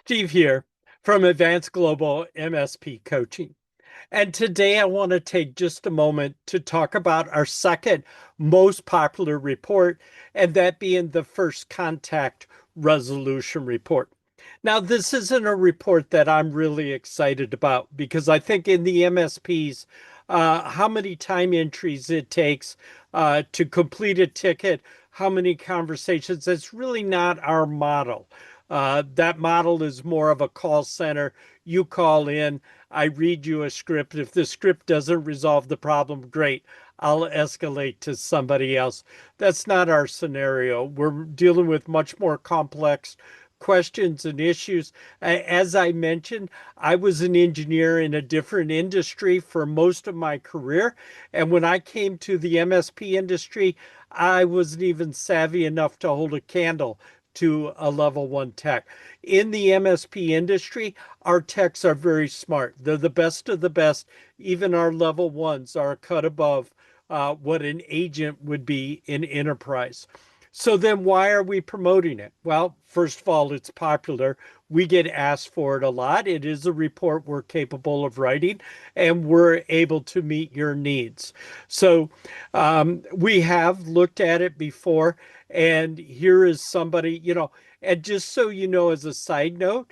Steve here from Advanced Global MSP Coaching. And today I want to take just a moment to talk about our second most popular report, and that being the first contact resolution report. Now, this isn't a report that I'm really excited about because I think in the MSPs, how many time entries it takes to complete a ticket, how many conversations, that's really not our model. That model is more of a call center. You call in, I read you a script. If the script doesn't resolve the problem, great. I'll escalate to somebody else. That's not our scenario. We're dealing with much more complex questions and issues. As I mentioned, I was an engineer in a different industry for most of my career. And when I came to the MSP industry, I wasn't even savvy enough to hold a candle to a level one tech. In the MSP industry, our techs are very smart. They're the best of the best. Even our level ones are a cut above what an agent would be in enterprise. So then why are we promoting it? Well, first of all, it's popular. We get asked for it a lot. It is a report we're capable of writing, and we're able to meet your needs. So we have looked at it before, and here is somebody, and just so you know, as a side note,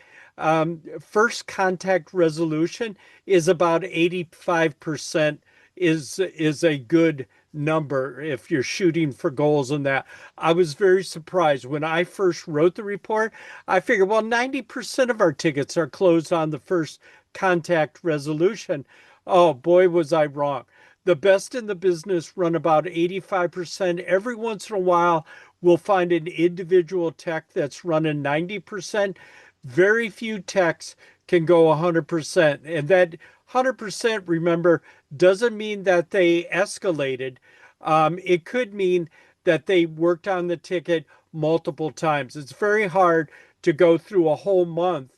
first contact resolution is about 85% is a good number if you're shooting for goals in that. I was very surprised when I first wrote the report. I figured, well, 90% of our tickets are closed on the first contact resolution. Oh boy, was I wrong. The best in the business run about 85%. Every once in a while, we'll find an individual tech that's running 90%. Very few techs can go 100%. And that 100%, remember, doesn't mean that they escalated. It could mean that they worked on the ticket multiple times. It's very hard to go through a whole month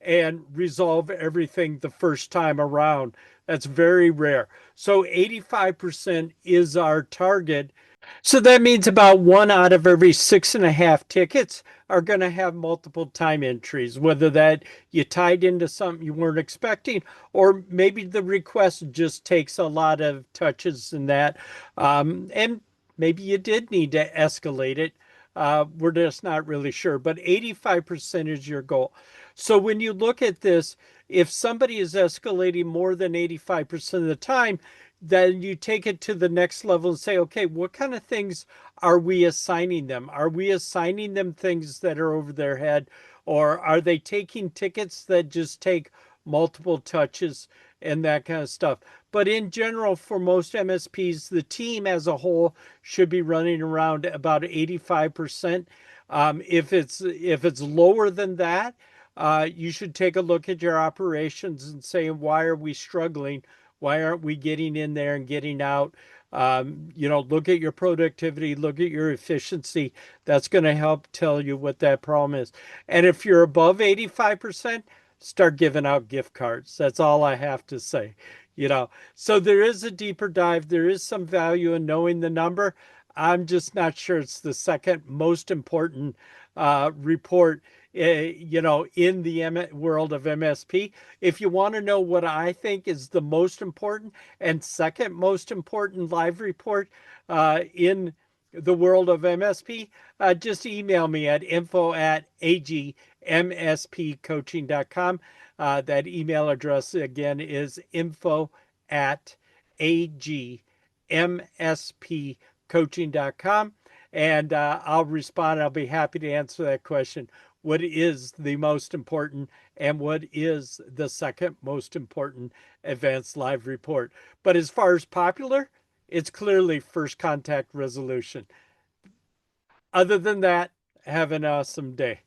and resolve everything the first time around. That's very rare. So 85% is our target. So that means about one out of every 6.5 tickets are going to have multiple time entries, whether that you tied into something you weren't expecting, or maybe the request just takes a lot of touches in that. And maybe you did need to escalate it. We're just not really sure, but 85% is your goal. So when you look at this, if somebody is escalating more than 85% of the time, then you take it to the next level and say, okay, what kind of things are we assigning them? Are we assigning them things that are over their head, or are they taking tickets that just take multiple touches and that kind of stuff? But in general, for most MSPs, the team as a whole should be running around about 85%. If it's lower than that, you should take a look at your operations and say, why are we struggling? Why aren't we getting in there and getting out? Look at your productivity, look at your efficiency. That's going to help tell you what that problem is. And if you're above 85%, start giving out gift cards. That's all I have to say. So there is a deeper dive. There is some value in knowing the number. I'm just not sure it's the second most important report, in the world of MSP. If you want to know what I think is the most important and second most important live report in the world of MSP, just email me at info@agmspcoaching.com. That email address again is info@agmspcoaching.com. And I'll respond. I'll be happy to answer that question. What is the most important and what is the second most important advanced live report? But as far as popular, it's clearly first contact resolution. Other than that, have an awesome day.